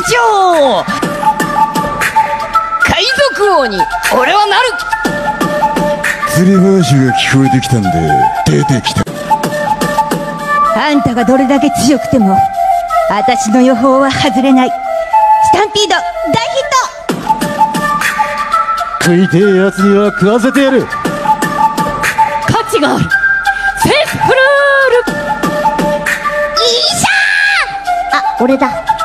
長、海賊王に俺はなる。釣り林が聞こえてきたんで出てきた。あんたがどれだけ強くても私の予報は外れない。スタンピード大ヒット。食いてえやつには食わせてやる。価値がある。セーフルール。いいしゃー。あ、俺だ。